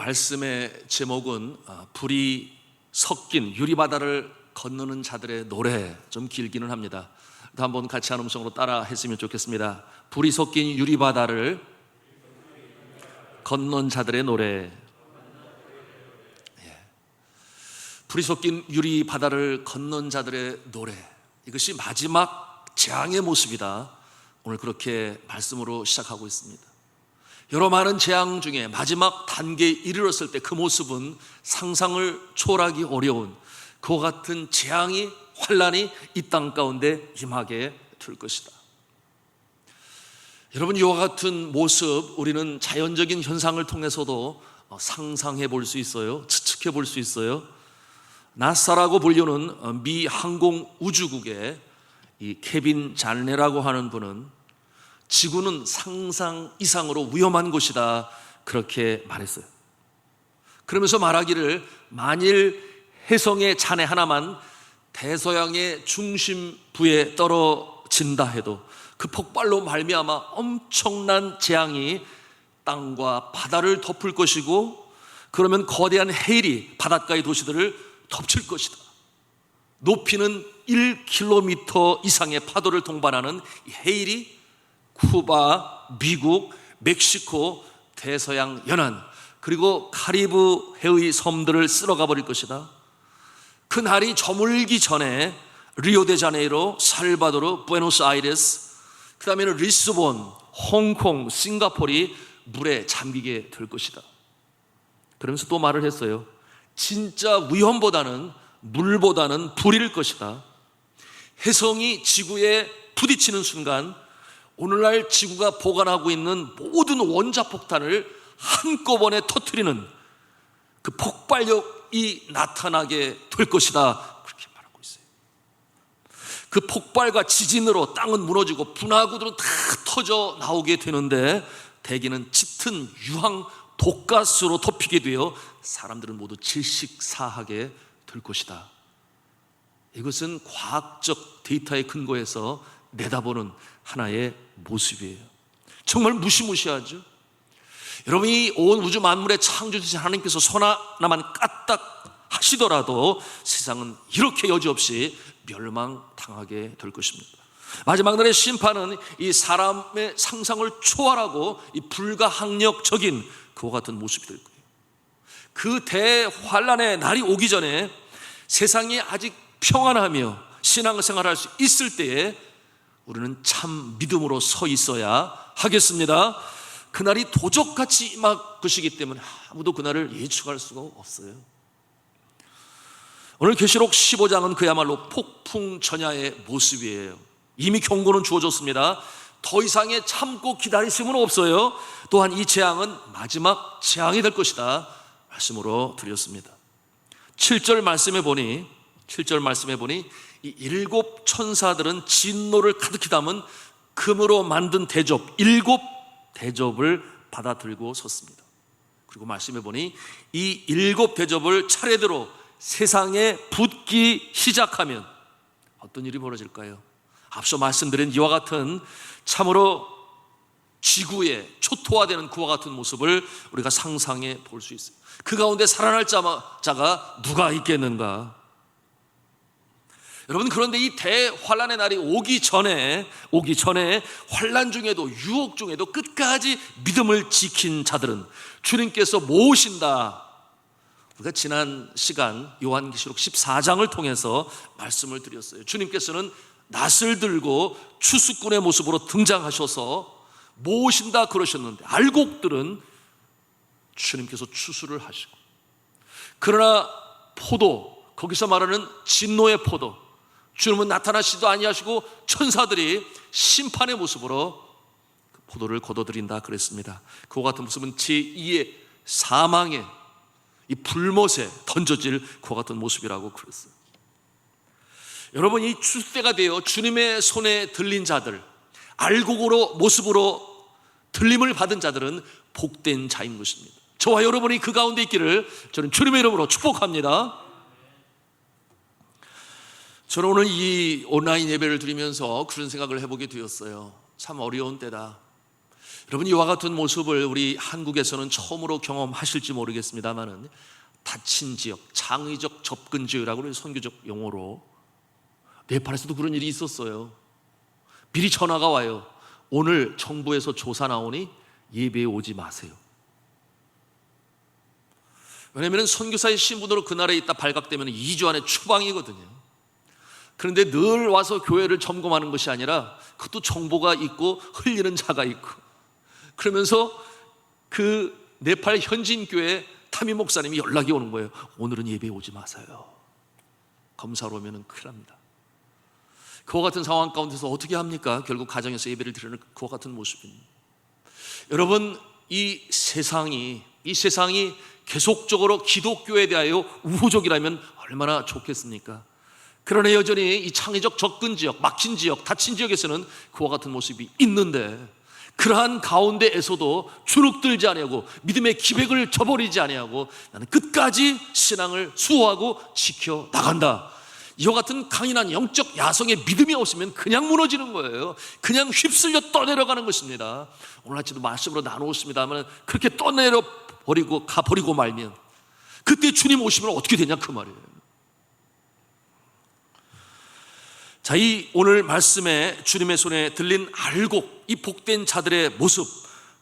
말씀의 제목은 불이 섞인 유리바다를 건너는 자들의 노래. 좀 길기는 합니다. 한번 같이 한 음성으로 따라 했으면 좋겠습니다. 불이 섞인 유리바다를 건넌 자들의 노래. 불이 섞인 유리바다를 건넌 자들의 노래, 이것이 마지막 재앙의 모습이다. 오늘 그렇게 말씀으로 시작하고 있습니다. 여러 많은 재앙 중에 마지막 단계에 이르렀을 때 그 모습은 상상을 초월하기 어려운 그와 같은 재앙이, 환란이 이 땅 가운데 임하게 될 것이다. 여러분, 이와 같은 모습 우리는 자연적인 현상을 통해서도 상상해 볼 수 있어요. 추측해 볼 수 있어요. 나사라고 불리는 미 항공우주국의 이 케빈 잔레라고 하는 분은 지구는 상상 이상으로 위험한 곳이다, 그렇게 말했어요. 그러면서 말하기를, 만일 혜성의 잔해 하나만 대서양의 중심부에 떨어진다 해도 그 폭발로 말미암아 엄청난 재앙이 땅과 바다를 덮을 것이고, 그러면 거대한 해일이 바닷가의 도시들을 덮칠 것이다. 높이는 1km 이상의 파도를 동반하는 이 해일이 쿠바, 미국, 멕시코, 대서양 연안, 그리고 카리브 해의 섬들을 쓸어가 버릴 것이다. 그 날이 저물기 전에 리오데자네이로, 살바도르, 부에노스아이레스, 그 다음에는 리스본, 홍콩, 싱가포르이 물에 잠기게 될 것이다. 그러면서 또 말을 했어요. 진짜 위험보다는 물보다는 불일 것이다. 혜성이 지구에 부딪히는 순간 오늘날 지구가 보관하고 있는 모든 원자폭탄을 한꺼번에 터뜨리는 그 폭발력이 나타나게 될 것이다, 그렇게 말하고 있어요. 그 폭발과 지진으로 땅은 무너지고 분화구들은 다 터져 나오게 되는데, 대기는 짙은 유황 독가스로 덮이게 되어 사람들은 모두 질식사하게 될 것이다. 이것은 과학적 데이터에 근거해서 내다보는 하나의 모습이에요. 정말 무시무시하죠. 여러분이 온 우주 만물의 창조주신 하나님께서 손 하나만 까딱 하시더라도 세상은 이렇게 여지없이 멸망당하게 될 것입니다. 마지막 날의 심판은 이 사람의 상상을 초월하고 이 불가항력적인 그와 같은 모습이 될 거예요. 그 대환란의 날이 오기 전에 세상이 아직 평안하며 신앙생활할 수 있을 때에 우리는 참 믿음으로 서 있어야 하겠습니다. 그날이 도적같이 임할 것이기 때문에 아무도 그날을 예측할 수가 없어요. 오늘 계시록 15장은 그야말로 폭풍전야의 모습이에요. 이미 경고는 주어졌습니다. 더 이상의 참고 기다릴 수는 없어요. 또한 이 재앙은 마지막 재앙이 될 것이다, 말씀으로 드렸습니다. 7절 말씀해 보니 이 7 천사들은 진노를 가득히 담은 금으로 만든 대접, 7 대접을 받아 들고 섰습니다. 그리고 말씀해 보니 이 7 대접을 차례대로 세상에 붓기 시작하면 어떤 일이 벌어질까요? 앞서 말씀드린 이와 같은 참으로 지구에 초토화되는 그와 같은 모습을 우리가 상상해 볼 수 있어요. 그 가운데 살아날 자가 누가 있겠는가? 여러분, 그런데 이 대환란의 날이 오기 전에 환란 중에도, 유혹 중에도 끝까지 믿음을 지킨 자들은 주님께서 모으신다. 우리가 지난 시간 요한계시록 14장을 통해서 말씀을 드렸어요. 주님께서는 낫을 들고 추수꾼의 모습으로 등장하셔서 모으신다 그러셨는데, 알곡들은 주님께서 추수를 하시고, 그러나 포도, 거기서 말하는 진노의 포도, 주님은 나타나시지도 아니하시고 천사들이 심판의 모습으로 포도를 거둬들인다 그랬습니다. 그와 같은 모습은 제2의 사망의 이 불못에 던져질 그와 같은 모습이라고 그랬어요. 여러분, 이 추수 때가 되어 주님의 손에 들린 자들, 알곡으로 모습으로 들림을 받은 자들은 복된 자인 것입니다. 저와 여러분이 그 가운데 있기를 저는 주님의 이름으로 축복합니다. 저는 오늘 이 온라인 예배를 드리면서 그런 생각을 해보게 되었어요. 참 어려운 때다. 여러분, 이와 같은 모습을 우리 한국에서는 처음으로 경험하실지 모르겠습니다만은 닫힌 지역, 장의적 접근 지역이라고 하는 선교적 용어로 네팔에서도 그런 일이 있었어요. 미리 전화가 와요. 오늘 정부에서 조사 나오니 예배에 오지 마세요. 왜냐하면 선교사의 신분으로 그 나라에 있다 발각되면 2주 안에 추방이거든요. 그런데 늘 와서 교회를 점검하는 것이 아니라 그것도 정보가 있고 흘리는 자가 있고, 그러면서 그 네팔 현지인 교회 담임 목사님이 연락이 오는 거예요. 오늘은 예배에 오지 마세요. 검사로 오면 큰일 납니다. 그와 같은 상황 가운데서 어떻게 합니까? 결국 가정에서 예배를 드리는 그와 같은 모습입니다. 여러분, 이 세상이 계속적으로 기독교에 대하여 우호적이라면 얼마나 좋겠습니까? 그러나 여전히 이 창의적 접근 지역, 막힌 지역, 닫힌 지역에서는 그와 같은 모습이 있는데, 그러한 가운데에서도 주눅들지 아니하고 믿음의 기백을 저버리지 아니하고 나는 끝까지 신앙을 수호하고 지켜 나간다. 이와 같은 강인한 영적 야성의 믿음이 없으면 그냥 무너지는 거예요. 그냥 휩쓸려 떠내려가는 것입니다. 오늘 아침도 말씀으로 나누었습니다만, 그렇게 떠내려 버리고 가버리고 말면 그때 주님 오시면 어떻게 되냐 그 말이에요. 자, 이 오늘 말씀에 주님의 손에 들린 알곡, 이 복된 자들의 모습,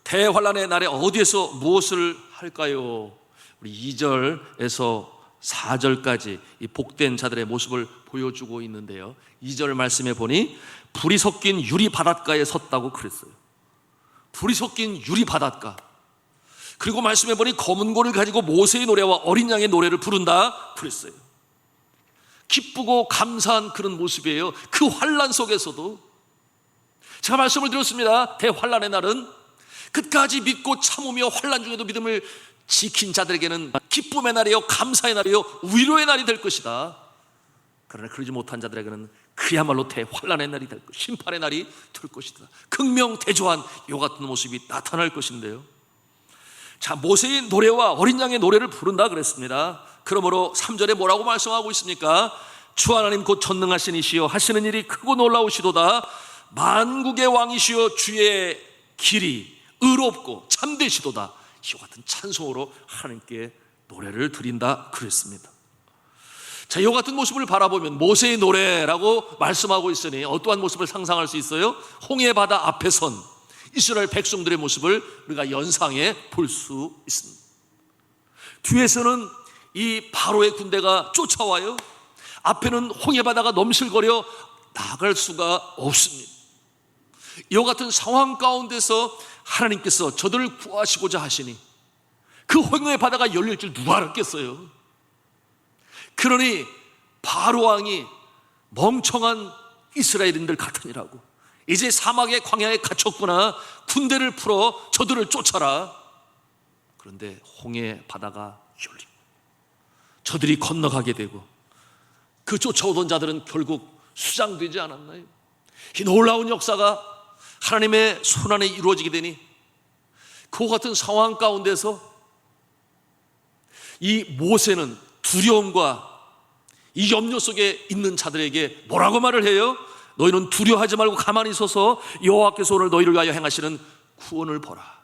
대환란의 날에 어디에서 무엇을 할까요? 우리 2절에서 4절까지 이 복된 자들의 모습을 보여주고 있는데요, 2절 말씀에 보니 불이 섞인 유리 바닷가에 섰다고 그랬어요. 불이 섞인 유리 바닷가. 그리고 말씀해 보니 검은 고를 가지고 모세의 노래와 어린 양의 노래를 부른다 그랬어요. 기쁘고 감사한 그런 모습이에요. 그 환란 속에서도 제가 말씀을 드렸습니다. 대환란의 날은 끝까지 믿고 참으며 환란 중에도 믿음을 지킨 자들에게는 기쁨의 날이요, 감사의 날이요, 위로의 날이 될 것이다. 그러나 그러지 못한 자들에게는 그야말로 대환란의 날이 될 것, 심판의 날이 될 것이다. 극명대조한 이와 같은 모습이 나타날 것인데요, 자, 모세의 노래와 어린 양의 노래를 부른다 그랬습니다. 그러므로 3절에 뭐라고 말씀하고 있습니까? 주 하나님 곧 전능하신 이시여 하시는 일이 크고 놀라우시도다. 만국의 왕이시여 주의 길이 의롭고 참되시도다. 이와 같은 찬송으로 하나님께 노래를 드린다 그랬습니다. 자, 이와 같은 모습을 바라보면 모세의 노래라고 말씀하고 있으니 어떠한 모습을 상상할 수 있어요? 홍해 바다 앞에 선 이스라엘 백성들의 모습을 우리가 연상해 볼 수 있습니다. 뒤에서는 이 바로의 군대가 쫓아와요. 앞에는 홍해 바다가 넘실거려 나갈 수가 없습니다. 이와 같은 상황 가운데서 하나님께서 저들을 구하시고자 하시니 그 홍해 바다가 열릴 줄 누가 알았겠어요? 그러니 바로 왕이 멍청한 이스라엘인들 같으니라고, 이제 사막의 광야에 갇혔구나, 군대를 풀어 저들을 쫓아라. 그런데 홍해 바다가 열리고 저들이 건너가게 되고 그 쫓아오던 자들은 결국 수장되지 않았나요? 이 놀라운 역사가 하나님의 손안에 이루어지게 되니 그와 같은 상황 가운데서 이 모세는 두려움과 이 염려 속에 있는 자들에게 뭐라고 말을 해요? 너희는 두려워하지 말고 가만히 서서 여호와께서 오늘 너희를 위하여 행하시는 구원을 보라.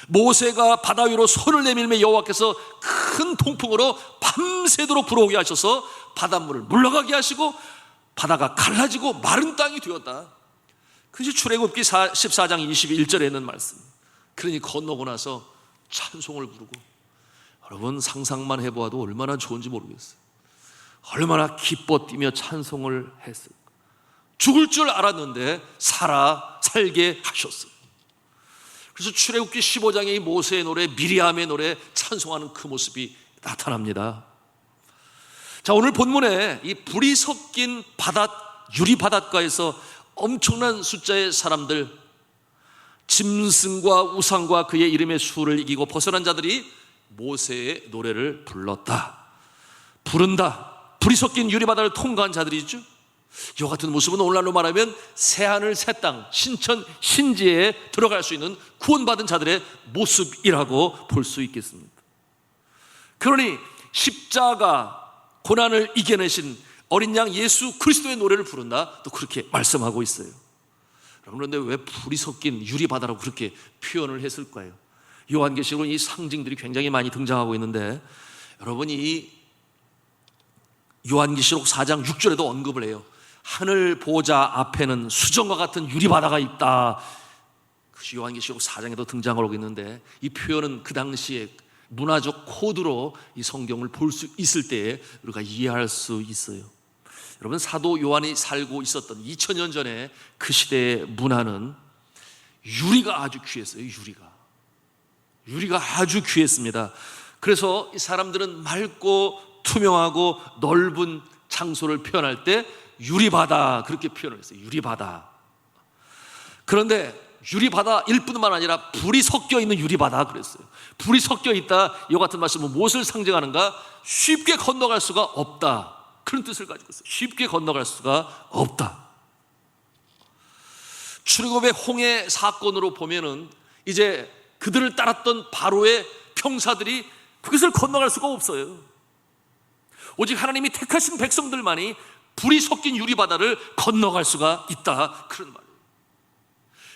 모세가 바다 위로 손을 내밀며 여호와께서 큰 통풍으로 밤새도록 불어오게 하셔서 바닷물을 물러가게 하시고 바다가 갈라지고 마른 땅이 되었다. 그것이 출애굽기 14장 21절에 있는 말씀. 그러니 건너고 나서 찬송을 부르고, 여러분 상상만 해보아도 얼마나 좋은지 모르겠어요. 얼마나 기뻐 뛰며 찬송을 했을까. 죽을 줄 알았는데 살게 하셨어요. 그래서 출애굽기 15장의 이 모세의 노래, 미리암의 노래 찬송하는 그 모습이 나타납니다. 자, 오늘 본문에 이 불이 섞인 유리 바닷가에서 엄청난 숫자의 사람들, 짐승과 우상과 그의 이름의 수를 이기고 벗어난 자들이 모세의 노래를 부른다. 불이 섞인 유리 바다를 통과한 자들이죠. 이와 같은 모습은 오늘날로 말하면 새하늘 새 땅, 신천 신지에 들어갈 수 있는 구원받은 자들의 모습이라고 볼 수 있겠습니다. 그러니 십자가 고난을 이겨내신 어린 양 예수 그리스도의 노래를 부른다, 또 그렇게 말씀하고 있어요. 그런데 왜 불이 섞인 유리바다라고 그렇게 표현을 했을까요? 요한계시록은 이 상징들이 굉장히 많이 등장하고 있는데, 여러분 이 요한계시록 4장 6절에도 언급을 해요. 하늘 보좌 앞에는 수정과 같은 유리바다가 있다. 그것이 요한계시록 4장에도 등장을 하고 있는데, 이 표현은 그 당시에 문화적 코드로 이 성경을 볼 수 있을 때에 우리가 이해할 수 있어요. 여러분, 사도 요한이 살고 있었던 2000년 전에 그 시대의 문화는 유리가 아주 귀했어요. 유리가 아주 귀했습니다. 그래서 이 사람들은 맑고 투명하고 넓은 장소를 표현할 때 유리바다 그렇게 표현을 했어요. 유리바다. 그런데 유리바다일 뿐만 아니라 불이 섞여 있는 유리바다 그랬어요. 불이 섞여 있다, 이와 같은 말씀은 무엇을 상징하는가? 쉽게 건너갈 수가 없다, 그런 뜻을 가지고 있어요. 쉽게 건너갈 수가 없다. 출애굽의 홍해 사건으로 보면은 이제 그들을 따랐던 바로의 병사들이 그것을 건너갈 수가 없어요. 오직 하나님이 택하신 백성들만이 불이 섞인 유리바다를 건너갈 수가 있다, 그런 말이에요.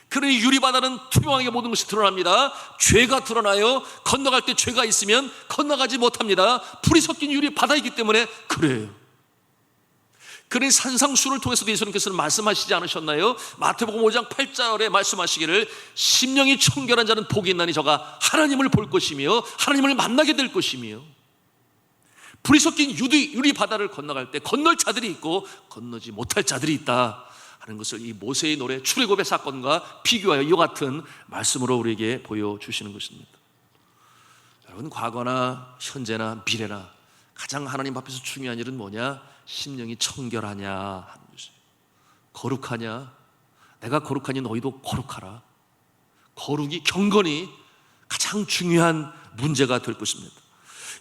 그러니 유리바다는 투명하게 모든 것이 드러납니다. 죄가 드러나요. 건너갈 때 죄가 있으면 건너가지 못합니다. 불이 섞인 유리바다이기 때문에 그래요. 그러니 산상수를 통해서도 예수님께서는 말씀하시지 않으셨나요? 마태복음 5장 8절에 말씀하시기를 심령이 청결한 자는 복이 있나니 저가 하나님을 볼 것이며 하나님을 만나게 될 것이며, 불이 섞인 유리바다를 건너갈 때 건널 자들이 있고 건너지 못할 자들이 있다 하는 것을 이 모세의 노래 출애굽의 사건과 비교하여 이와 같은 말씀으로 우리에게 보여주시는 것입니다. 여러분, 과거나 현재나 미래나 가장 하나님 앞에서 중요한 일은 뭐냐? 심령이 청결하냐 하는 것이에요. 거룩하냐? 내가 거룩하니 너희도 거룩하라. 거룩이, 경건이 가장 중요한 문제가 될 것입니다.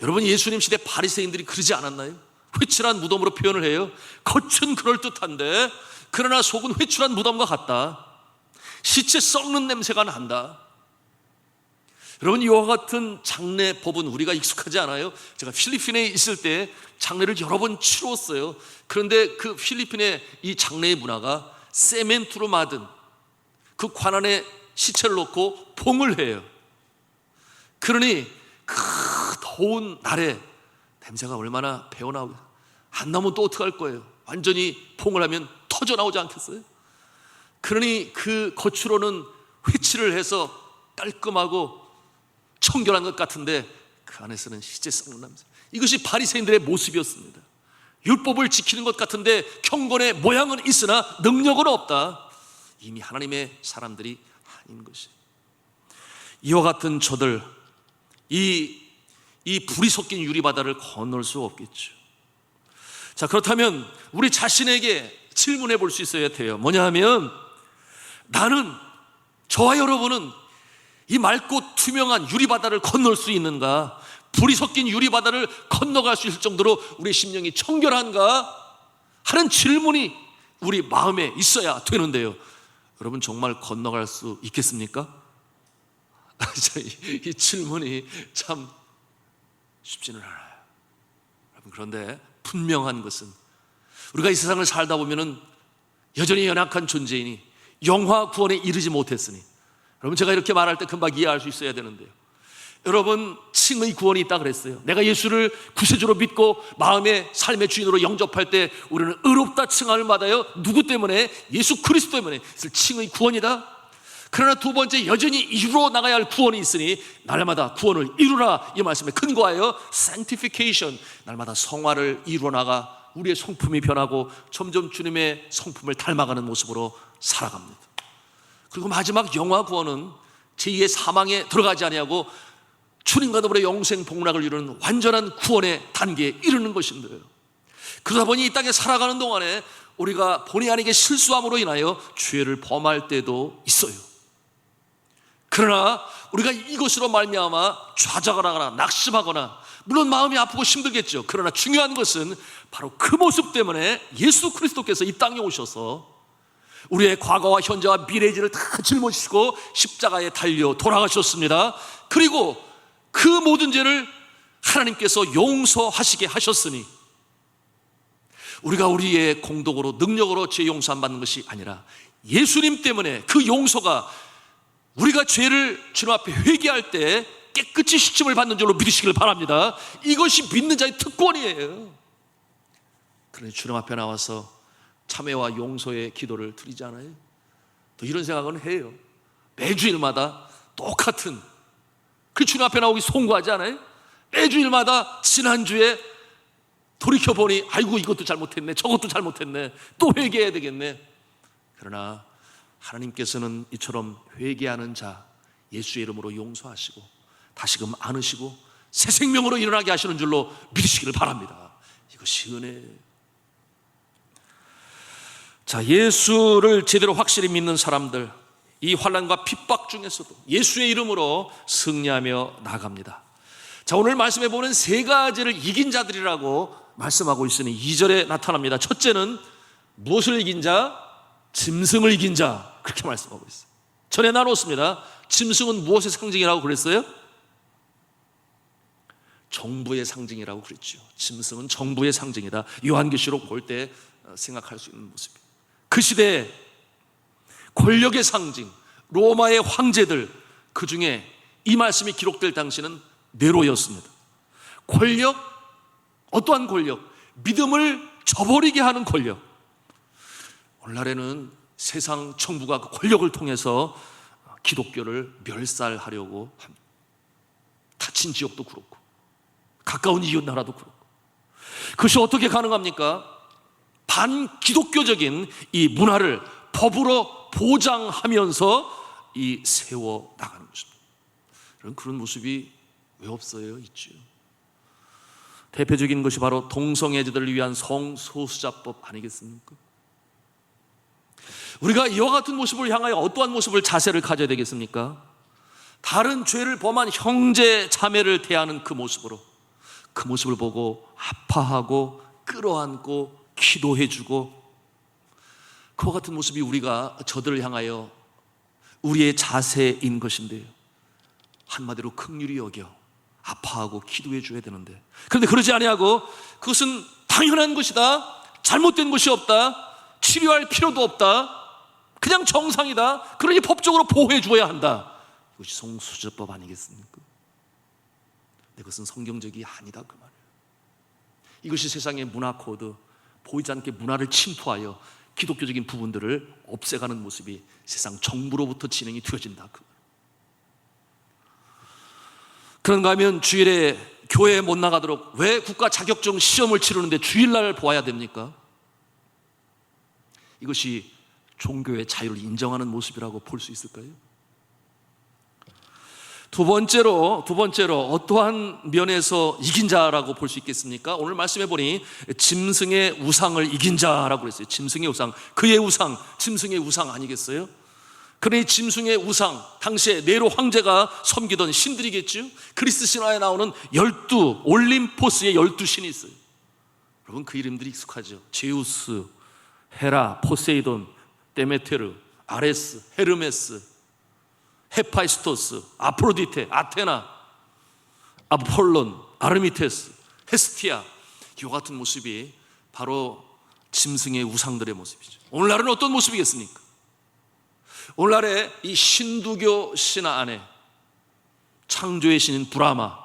여러분, 예수님 시대 바리새인들이 그러지 않았나요? 회칠한 무덤으로 표현을 해요. 겉은 그럴듯한데 그러나 속은 회출한 무덤과 같다. 시체 썩는 냄새가 난다. 여러분, 이와 같은 장례법은 우리가 익숙하지 않아요? 제가 필리핀에 있을 때 장례를 여러 번 치렀어요. 그런데 그 필리핀의 이 장례의 문화가 세멘트로 만든 그 관 안에 시체를 놓고 봉을 해요. 그러니 그 더운 날에 냄새가 얼마나 배어나오고, 안 나오면 또 어떡할 거예요? 완전히 봉을 하면 터져 나오지 않겠어요? 그러니 그 겉으로는 회칠을 해서 깔끔하고 청결한 것 같은데 그 안에서는 시체 썩는 냄새. 이것이 바리새인들의 모습이었습니다. 율법을 지키는 것 같은데 경건의 모양은 있으나 능력은 없다. 이미 하나님의 사람들이 아닌 것이. 이와 같은 저들, 이 불이 섞인 유리바다를 건널 수 없겠죠. 자, 그렇다면 우리 자신에게 질문해 볼 수 있어야 돼요. 뭐냐 하면, 나는, 저와 여러분은 이 맑고 투명한 유리바다를 건널 수 있는가? 불이 섞인 유리바다를 건너갈 수 있을 정도로 우리 심령이 청결한가? 하는 질문이 우리 마음에 있어야 되는데요. 여러분, 정말 건너갈 수 있겠습니까? 이 질문이 참 쉽지는 않아요. 여러분, 그런데 분명한 것은 우리가 이 세상을 살다 보면은 여전히 연약한 존재이니 영화 구원에 이르지 못했으니, 여러분, 제가 이렇게 말할 때 금방 이해할 수 있어야 되는데요. 여러분, 칭의 구원이 있다 그랬어요. 내가 예수를 구세주로 믿고 마음의 삶의 주인으로 영접할 때 우리는 의롭다 칭함을 받아요. 누구 때문에? 예수 그리스도 때문에. 그래서 칭의 구원이다. 그러나 두 번째, 여전히 이루어 나가야 할 구원이 있으니 날마다 구원을 이루라, 이 말씀에 근거하여 sanctification, 날마다 성화를 이루어 나가 우리의 성품이 변하고 점점 주님의 성품을 닮아가는 모습으로 살아갑니다. 그리고 마지막 영화 구원은 제2의 사망에 들어가지 아니하고 주님과 더불어 영생 복락을 이루는 완전한 구원의 단계에 이르는 것인데요. 그러다 보니 이 땅에 살아가는 동안에 우리가 본의 아니게 실수함으로 인하여 죄를 범할 때도 있어요. 그러나 우리가 이것으로 말미암아 좌절을 하거나 낙심하거나, 물론 마음이 아프고 힘들겠죠. 그러나 중요한 것은 바로 그 모습 때문에 예수 그리스도께서 이 땅에 오셔서 우리의 과거와 현재와 미래의 죄를 다 짊어지시고 십자가에 달려 돌아가셨습니다. 그리고 그 모든 죄를 하나님께서 용서하시게 하셨으니, 우리가 우리의 공덕으로 능력으로 죄 용서 안 받는 것이 아니라 예수님 때문에 그 용서가 우리가 죄를 주님 앞에 회개할 때 깨끗이 씻음을 받는 줄로 믿으시길 바랍니다. 이것이 믿는 자의 특권이에요. 그러니 주님 앞에 나와서 참회와 용서의 기도를 드리지 않아요? 또 이런 생각은 해요. 매주일마다 똑같은 그 주님 앞에 나오기 송구하지 않아요? 매주일마다 지난주에 돌이켜보니 아이고 이것도 잘못했네, 저것도 잘못했네, 또 회개해야 되겠네. 그러나 하나님께서는 이처럼 회개하는 자 예수의 이름으로 용서하시고 다시금 안으시고 새 생명으로 일어나게 하시는 줄로 믿으시기를 바랍니다. 이것이 은혜예요. 자, 예수를 제대로 확실히 믿는 사람들, 이 환난과 핍박 중에서도 예수의 이름으로 승리하며 나갑니다. 자, 오늘 말씀해 보는 세 가지를 이긴 자들이라고 말씀하고 있으니 2절에 나타납니다. 첫째는 무엇을 이긴 자? 짐승을 이긴 자, 그렇게 말씀하고 있어요. 전에 나눴습니다. 짐승은 무엇의 상징이라고 그랬어요? 정부의 상징이라고 그랬죠. 짐승은 정부의 상징이다. 요한계시록 볼 때 생각할 수 있는 모습이에요. 그 시대에 권력의 상징, 로마의 황제들, 그 중에 이 말씀이 기록될 당시는 네로였습니다. 권력, 어떠한 권력? 믿음을 저버리게 하는 권력. 오늘날에는 세상 정부가 그 권력을 통해서 기독교를 멸살하려고 합니다. 다친 지역도 그렇고 가까운 이웃 나라도 그렇고. 그것이 어떻게 가능합니까? 반기독교적인 이 문화를 법으로 보장하면서 이 세워 나가는 것입니다. 그런 모습이 왜 없어요? 있죠. 대표적인 것이 바로 동성애자들을 위한 성소수자법 아니겠습니까? 우리가 이와 같은 모습을 향하여 어떠한 모습을 자세를 가져야 되겠습니까? 다른 죄를 범한 형제 자매를 대하는 그 모습으로, 그 모습을 보고 아파하고 끌어안고 기도해주고, 그와 같은 모습이 우리가 저들을 향하여 우리의 자세인 것인데요, 한마디로 긍휼히 여겨 아파하고 기도해 줘야 되는데, 그런데 그러지 아니하고 그것은 당연한 것이다, 잘못된 것이 없다, 치료할 필요도 없다, 그냥 정상이다, 그러니 법적으로 보호해 주어야 한다. 이것이 성소수자법 아니겠습니까? 근데 그것은 성경적이 아니다, 그 말이에요. 이것이 세상의 문화 코드, 보이지 않게 문화를 침투하여 기독교적인 부분들을 없애가는 모습이 세상 정부로부터 진행이 되어진다, 그 말이에요. 그런가 하면 주일에 교회에 못 나가도록 왜 국가 자격증 시험을 치르는데 주일날 보아야 됩니까? 이것이 종교의 자유를 인정하는 모습이라고 볼 수 있을까요? 두 번째로 어떠한 면에서 이긴 자라고 볼 수 있겠습니까? 오늘 말씀해 보니 짐승의 우상을 이긴 자라고 그랬어요. 짐승의 우상, 그의 우상, 짐승의 우상 아니겠어요? 그러니 짐승의 우상, 당시에 네로 황제가 섬기던 신들이겠죠. 그리스 신화에 나오는 12 올림포스의 12신이 있어요. 여러분 그 이름들이 익숙하죠. 제우스, 헤라, 포세이돈, 데메테르, 아레스, 헤르메스, 헤파이스토스, 아프로디테, 아테나, 아폴론, 아르미테스, 헤스티아, 이와 같은 모습이 바로 짐승의 우상들의 모습이죠. 오늘날은 어떤 모습이겠습니까? 오늘날의 이 신두교 신화 안에 창조의 신인 브라마,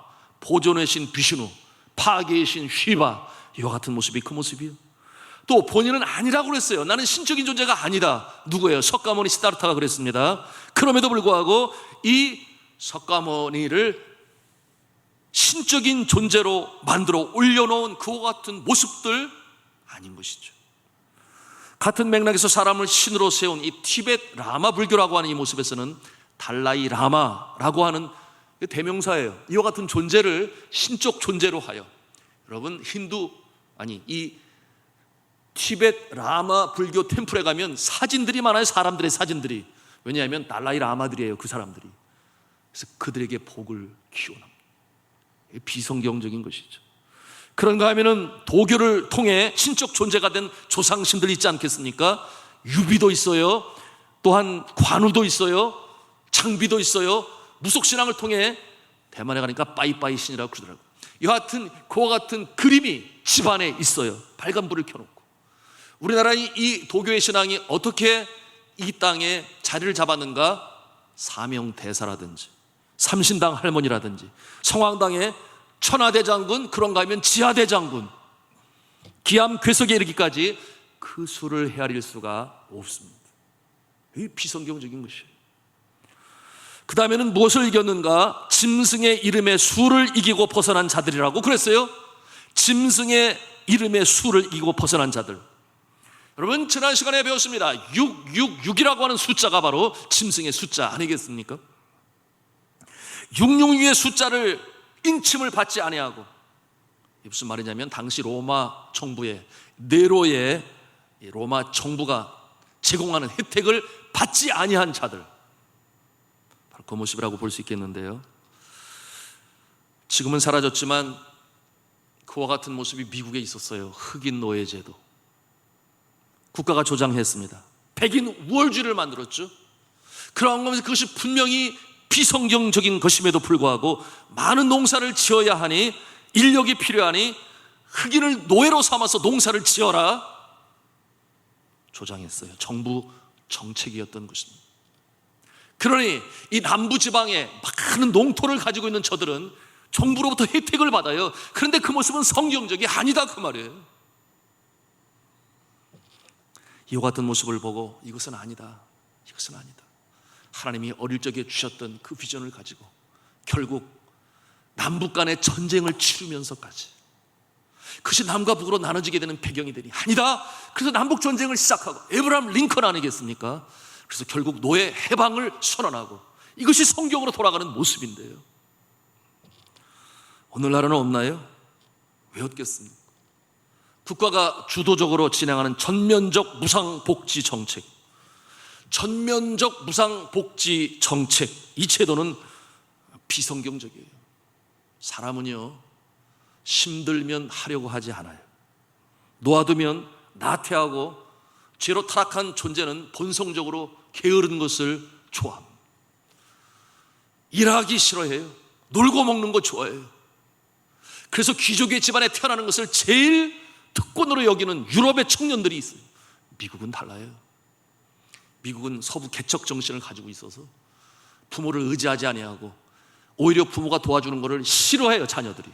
보존의 신 비슈누, 파괴의 신 쉬바, 이와 같은 모습이 그 모습이에요. 또 본인은 아니라고 그랬어요. 나는 신적인 존재가 아니다. 누구예요? 석가모니 시다르타가 그랬습니다. 그럼에도 불구하고 이 석가모니를 신적인 존재로 만들어 올려놓은 그와 같은 모습들 아닌 것이죠. 같은 맥락에서 사람을 신으로 세운 이 티베트 라마 불교라고 하는 이 모습에서는 달라이 라마라고 하는 대명사예요. 이와 같은 존재를 신적 존재로 하여, 여러분 이 티베트 라마 불교 템플에 가면 사진들이 많아요. 사람들의 사진들이. 왜냐하면 달라이 라마들이에요, 그 사람들이. 그래서 그들에게 복을 기원합니다. 비성경적인 것이죠. 그런가 하면은 도교를 통해 신적 존재가 된 조상신들이 있지 않겠습니까? 유비도 있어요. 또한 관우도 있어요. 창비도 있어요. 무속신앙을 통해 대만에 가니까 빠이빠이 신이라고 그러더라고요. 여하튼 그와 같은 그림이 집안에 있어요. 빨간 불을 켜놓고. 우리나라의 이 도교의 신앙이 어떻게 이 땅에 자리를 잡았는가? 사명대사라든지 삼신당 할머니라든지 성황당의 천하대장군, 그런가 하면 지하대장군, 기암 괴석에 이르기까지 그 수를 헤아릴 수가 없습니다. 이 비성경적인 것이에요. 그 다음에는 무엇을 이겼는가? 짐승의 이름의 수를 이기고 벗어난 자들이라고 그랬어요. 짐승의 이름의 수를 이기고 벗어난 자들. 여러분, 지난 시간에 배웠습니다. 666이라고 하는 숫자가 바로 짐승의 숫자 아니겠습니까? 666의 숫자를 인침을 받지 아니하고, 무슨 말이냐면 당시 로마 정부의 네로의 로마 정부가 제공하는 혜택을 받지 아니한 자들, 바로 그 모습이라고 볼 수 있겠는데요. 지금은 사라졌지만 그와 같은 모습이 미국에 있었어요. 흑인 노예제도. 국가가 조장했습니다. 백인 우월주의를 만들었죠. 그런 것이 그것이 분명히 비성경적인 것임에도 불구하고 많은 농사를 지어야 하니, 인력이 필요하니 흑인을 노예로 삼아서 농사를 지어라 조장했어요. 정부 정책이었던 것입니다. 그러니 이 남부지방에 많은 농토를 가지고 있는 저들은 정부로부터 혜택을 받아요. 그런데 그 모습은 성경적이 아니다 그 말이에요. 이와 같은 모습을 보고 이것은 아니다, 이것은 아니다. 하나님이 어릴 적에 주셨던 그 비전을 가지고 결국 남북 간의 전쟁을 치르면서까지 그것이 남과 북으로 나눠지게 되는 배경이 되니 아니다. 그래서 남북 전쟁을 시작하고 에브라함 링컨 아니겠습니까? 그래서 결국 노예 해방을 선언하고, 이것이 성경으로 돌아가는 모습인데요. 오늘날은 없나요? 왜 없겠습니까? 국가가 주도적으로 진행하는 전면적 무상복지 정책, 전면적 무상복지 정책, 이 제도는 비성경적이에요. 사람은요, 힘들면 하려고 하지 않아요. 놓아두면 나태하고 죄로 타락한 존재는 본성적으로 게으른 것을 좋아합니다. 일하기 싫어해요. 놀고 먹는 거 좋아해요. 그래서 귀족의 집안에 태어나는 것을 제일 특권으로 여기는 유럽의 청년들이 있어요. 미국은 달라요. 미국은 서부 개척 정신을 가지고 있어서 부모를 의지하지 아니하고 오히려 부모가 도와주는 것을 싫어해요, 자녀들이.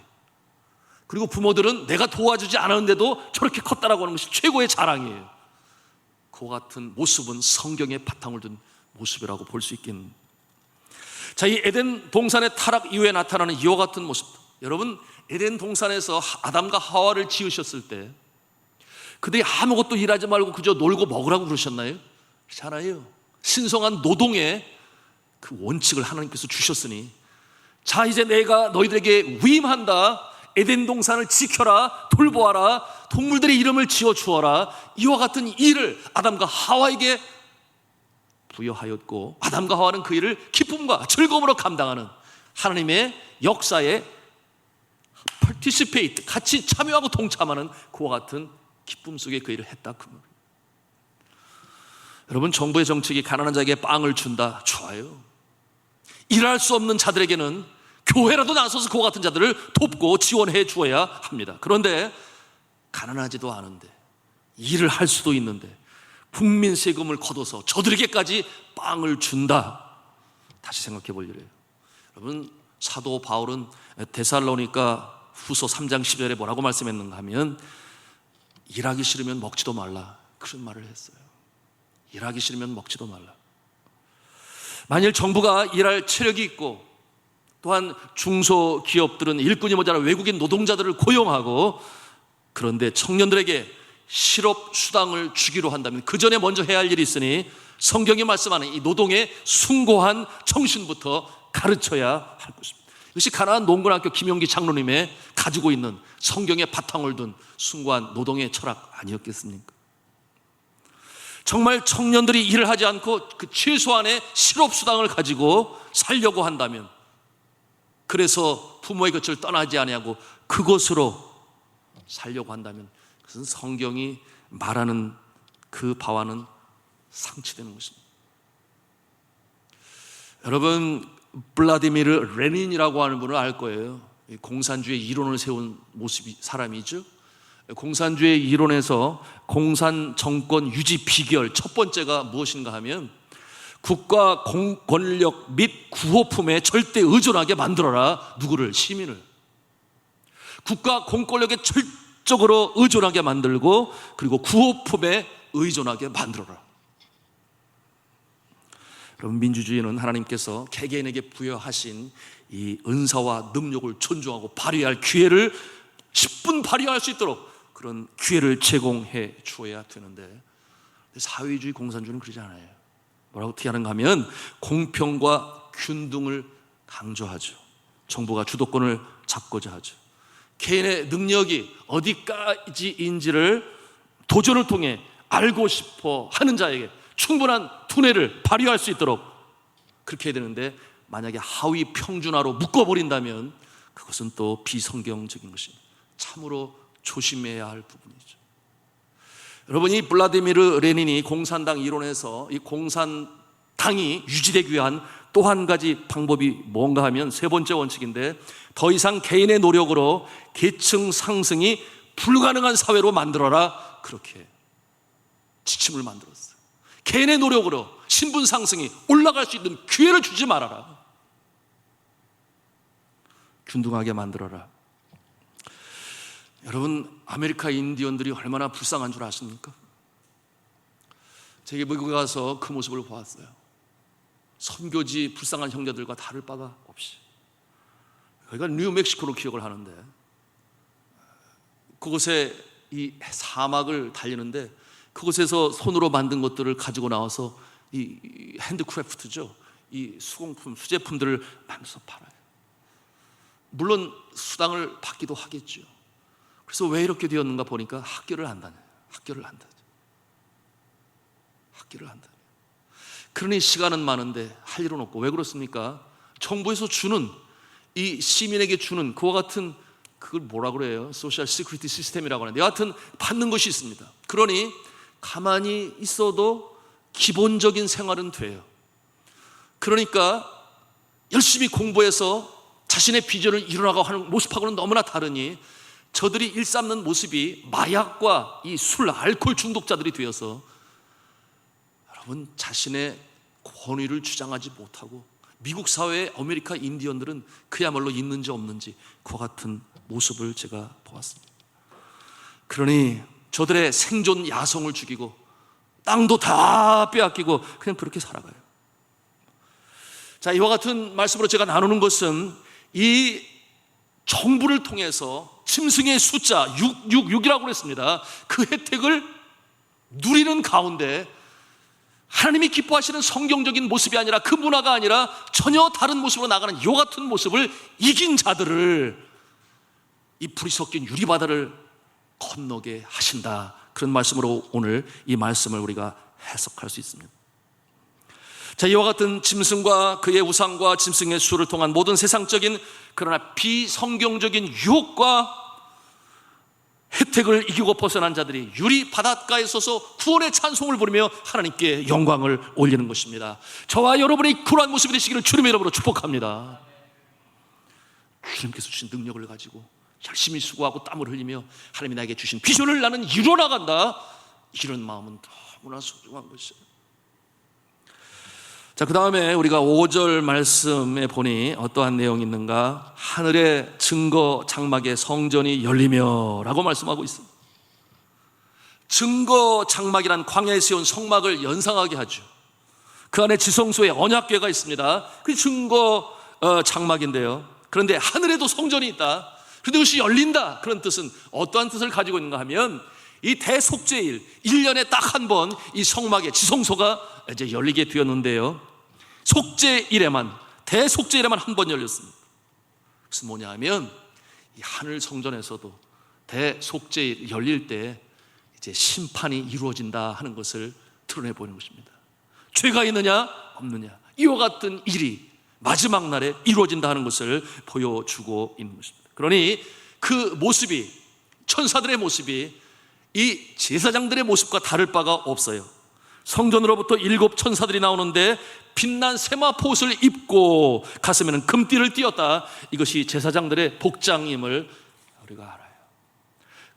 그리고 부모들은 내가 도와주지 않았는데도 저렇게 컸다라고 하는 것이 최고의 자랑이에요. 그와 같은 모습은 성경의 바탕을 둔 모습이라고 볼 수 있겠습니다. 자, 이 에덴 동산의 타락 이후에 나타나는 이와 같은 모습. 여러분, 에덴 동산에서 아담과 하와를 지으셨을 때 그들이 아무것도 일하지 말고 그저 놀고 먹으라고 그러셨나요? 그렇지 않아요. 신성한 노동의 그 원칙을 하나님께서 주셨으니, 자, 이제 내가 너희들에게 위임한다. 에덴 동산을 지켜라, 돌보아라, 동물들의 이름을 지어 주어라. 이와 같은 일을 아담과 하와에게 부여하였고, 아담과 하와는 그 일을 기쁨과 즐거움으로 감당하는 하나님의 역사에 participate, 같이 참여하고 동참하는 그와 같은 기쁨 속에 그 일을 했다 그 말이에요. 여러분, 정부의 정책이 가난한 자에게 빵을 준다, 좋아요. 일할 수 없는 자들에게는 교회라도 나서서 그와 같은 자들을 돕고 지원해 주어야 합니다. 그런데 가난하지도 않은데, 일을 할 수도 있는데 국민 세금을 걷어서 저들에게까지 빵을 준다, 다시 생각해 볼 일이에요. 여러분, 사도 바울은 데살로니가 후서 3장 10절에 뭐라고 말씀했는가 하면, 일하기 싫으면 먹지도 말라, 그런 말을 했어요. 일하기 싫으면 먹지도 말라. 만일 정부가 일할 체력이 있고, 또한 중소기업들은 일꾼이 모자란 외국인 노동자들을 고용하고, 그런데 청년들에게 실업수당을 주기로 한다면 그 전에 먼저 해야 할 일이 있으니 성경이 말씀하는 이 노동의 숭고한 정신부터 가르쳐야 할 것입니다. 이것이 가나안 농군학교 김용기 장로님의 가지고 있는 성경의 바탕을 둔 숭고한 노동의 철학 아니었겠습니까? 정말 청년들이 일을 하지 않고 그 최소한의 실업수당을 가지고 살려고 한다면, 그래서 부모의 곁을 떠나지 아니하고 그것으로 살려고 한다면, 그것은 성경이 말하는 그 바와는 상치되는 것입니다. 여러분, 블라디미르 레닌이라고 하는 분을 알 거예요. 공산주의 이론을 세운 사람이죠. 공산주의 이론에서 공산 정권 유지 비결 첫 번째가 무엇인가 하면 국가 권력 및 구호품에 절대 의존하게 만들어라. 누구를? 시민을. 국가 공권력에 철저하게 의존하게 만들고, 그리고 구호품에 의존하게 만들어라. 여러분, 민주주의는 하나님께서 개개인에게 부여하신 이 은사와 능력을 존중하고 발휘할 기회를 10분 발휘할 수 있도록 그런 기회를 제공해 주어야 되는데, 사회주의 공산주의는 그러지 않아요. 뭐라고 어떻게 하는가 하면 공평과 균등을 강조하죠. 정부가 주도권을 잡고자 하죠. 개인의 능력이 어디까지인지를 도전을 통해 알고 싶어 하는 자에게 충분한 두뇌를 발휘할 수 있도록 그렇게 해야 되는데, 만약에 하위 평준화로 묶어버린다면 그것은 또 비성경적인 것입니다. 참으로 조심해야 할 부분이죠. 여러분, 이 블라디미르 레닌이 공산당 이론에서 이 공산당이 유지되기 위한 또 한 가지 방법이 뭔가 하면 세 번째 원칙인데, 더 이상 개인의 노력으로 계층 상승이 불가능한 사회로 만들어라. 그렇게 지침을 만들었어요. 개인의 노력으로 신분 상승이 올라갈 수 있는 기회를 주지 말아라. 균등하게 만들어라. 여러분, 아메리카 인디언들이 얼마나 불쌍한 줄 아십니까? 제가 미국에 가서 그 모습을 보았어요. 선교지 불쌍한 형제들과 다를 바가 없이. 여기가 뉴멕시코로 기억을 하는데, 그곳에 이 사막을 달리는데 그곳에서 손으로 만든 것들을 가지고 나와서 이 핸드크래프트죠, 이 수공품, 수제품들을 만들어서 팔아요. 물론 수당을 받기도 하겠죠. 그래서 왜 이렇게 되었는가 보니까 학교를 안 다녀요. 학교를 안 다녀요. 그러니 시간은 많은데 할 일은 없고. 왜 그렇습니까? 정부에서 주는, 이 시민에게 주는 그와 같은, 그걸 뭐라 그래요? 소셜 시큐리티 시스템이라고 하는데, 여하튼 받는 것이 있습니다. 그러니 가만히 있어도 기본적인 생활은 돼요. 그러니까 열심히 공부해서 자신의 비전을 이루어가고 하는 모습하고는 너무나 다르니 저들이 일삼는 모습이 마약과 이 술, 알코올 중독자들이 되어서 여러분, 자신의 권위를 주장하지 못하고, 미국 사회의 아메리카 인디언들은 그야말로 있는지 없는지 그와 같은 모습을 제가 보았습니다. 그러니 저들의 생존 야성을 죽이고 땅도 다 빼앗기고 그냥 그렇게 살아가요. 자, 이와 같은 말씀으로 제가 나누는 것은 이 정부를 통해서 짐승의 숫자 666이라고 그랬습니다. 그 혜택을 누리는 가운데 하나님이 기뻐하시는 성경적인 모습이 아니라, 그 문화가 아니라 전혀 다른 모습으로 나가는 이 같은 모습을 이긴 자들을 이 불이 섞인 유리바다를 건너게 하신다. 그런 말씀으로 오늘 이 말씀을 우리가 해석할 수 있습니다. 자, 이와 같은 짐승과 그의 우상과 짐승의 수를 통한 모든 세상적인 그러나 비성경적인 유혹과 혜택을 이기고 벗어난 자들이 유리 바닷가에 서서 구원의 찬송을 부르며 하나님께 영광을 올리는 것입니다. 저와 여러분이 그러한 모습이 되시기를 주님의 이름으로 축복합니다. 주님께서 주신 능력을 가지고 열심히 수고하고 땀을 흘리며 하나님이 나에게 주신 비전을 나는 이루어나간다, 이런 마음은 너무나 소중한 것이에요. 자, 그 다음에 우리가 5절 말씀에 보니 어떠한 내용이 있는가? 하늘의 증거 장막의 성전이 열리며 라고 말씀하고 있습니다. 증거 장막이란 광야에 세운 성막을 연상하게 하죠. 그 안에 지성소에 언약궤가 있습니다. 그게 증거 장막인데요. 그런데 하늘에도 성전이 있다. 그런데 그것이 열린다. 그런 뜻은 어떠한 뜻을 가지고 있는가 하면, 이 대속죄일 1년에 딱 한 번 이 성막의 지성소가 이제 열리게 되었는데요, 속죄일에만, 대속죄일에만 한 번 열렸습니다. 그래서 뭐냐 하면, 이 하늘 성전에서도 대속죄일 열릴 때 이제 심판이 이루어진다 하는 것을 드러내 보이는 것입니다. 죄가 있느냐 없느냐, 이와 같은 일이 마지막 날에 이루어진다 하는 것을 보여주고 있는 것입니다. 그러니 그 모습이, 천사들의 모습이 이 제사장들의 모습과 다를 바가 없어요. 성전으로부터 7 천사들이 나오는데 빛난 세마포옷을 입고 가슴에는 금띠를 띄었다. 이것이 제사장들의 복장임을 우리가 알아요.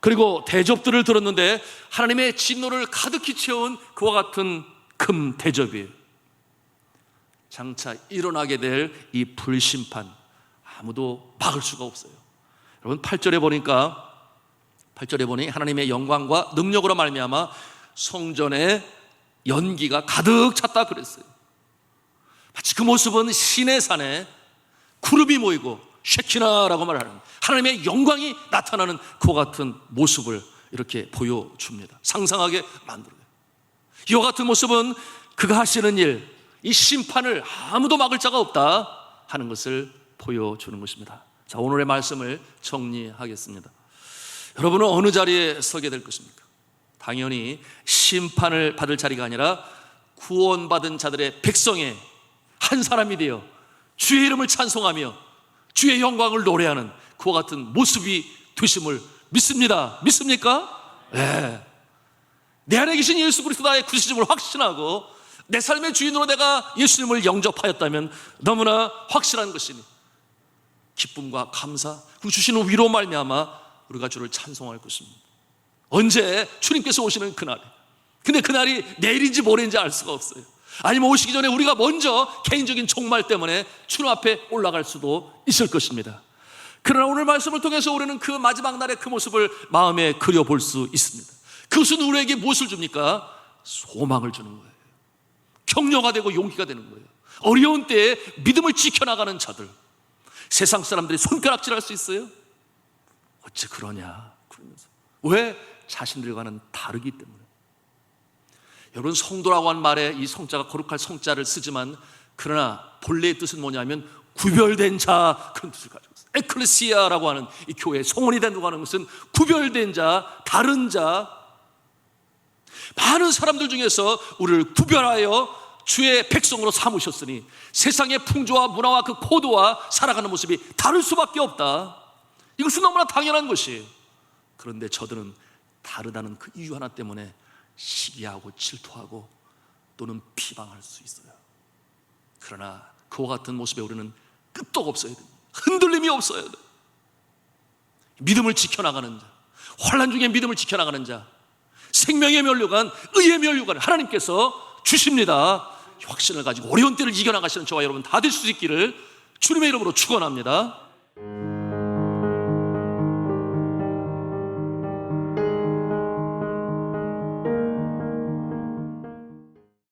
그리고 대접들을 들었는데 하나님의 진노를 가득히 채운 그와 같은 금 대접이에요. 장차 일어나게 될 이 불심판, 아무도 막을 수가 없어요. 여러분 8절에 보니 하나님의 영광과 능력으로 말미암아 성전에 연기가 가득 찼다 그랬어요. 마치 그 모습은 시내 산에 구름이 모이고 쉐키나라고 말하는 하나님의 영광이 나타나는 그와 같은 모습을 이렇게 보여줍니다. 상상하게 만들어요. 이와 같은 모습은 그가 하시는 일, 이 심판을 아무도 막을 자가 없다 하는 것을 보여주는 것입니다. 자, 오늘의 말씀을 정리하겠습니다. 여러분은 어느 자리에 서게 될 것입니까? 당연히 심판을 받을 자리가 아니라 구원받은 자들의 백성의 한 사람이 되어 주의 이름을 찬송하며 주의 영광을 노래하는 그와 같은 모습이 되심을 믿습니다. 믿습니까? 네. 내 안에 계신 예수 그리스도 나의 구주심을 확신하고 내 삶의 주인으로 내가 예수님을 영접하였다면 너무나 확실한 것이니 기쁨과 감사, 그 주시는 위로 말미암아 우리가 주를 찬송할 것입니다. 언제? 주님께서 오시는 그날. 근데 그날이 내일인지 모레인지 알 수가 없어요. 아니면 오시기 전에 우리가 먼저 개인적인 종말 때문에 주님 앞에 올라갈 수도 있을 것입니다. 그러나 오늘 말씀을 통해서 우리는 그 마지막 날의 그 모습을 마음에 그려볼 수 있습니다. 그것은 우리에게 무엇을 줍니까? 소망을 주는 거예요. 격려가 되고 용기가 되는 거예요. 어려운 때에 믿음을 지켜나가는 자들. 세상 사람들이 손가락질할 수 있어요? 어째 그러냐 그러면서. 왜? 자신들과는 다르기 때문에. 여러분, 성도라고 한 말에 이 성자가 거룩할 성자를 쓰지만 그러나 본래의 뜻은 뭐냐면 구별된 자, 그런 뜻을 가지고 있어요. 에클레시아라고 하는 이 교회, 성원이 된다고 하는 것은 구별된 자, 다른 자. 많은 사람들 중에서 우리를 구별하여 주의 백성으로 삼으셨으니 세상의 풍조와 문화와 그 코드와 살아가는 모습이 다를 수밖에 없다. 이것은 너무나 당연한 것이에요. 그런데 저들은 다르다는 그 이유 하나 때문에 시기하고 질투하고 또는 비방할 수 있어요. 그러나 그와 같은 모습에 우리는 끄떡 없어야 됩니다. 흔들림이 없어야 돼요. 믿음을 지켜나가는 자, 환난 중에 믿음을 지켜나가는 자, 생명의 면류관, 의의 면류관을 하나님께서 주십니다. 확신을 가지고 어려운 때를 이겨나가시는 저와 여러분 다 될 수 있기를 주님의 이름으로 축원합니다.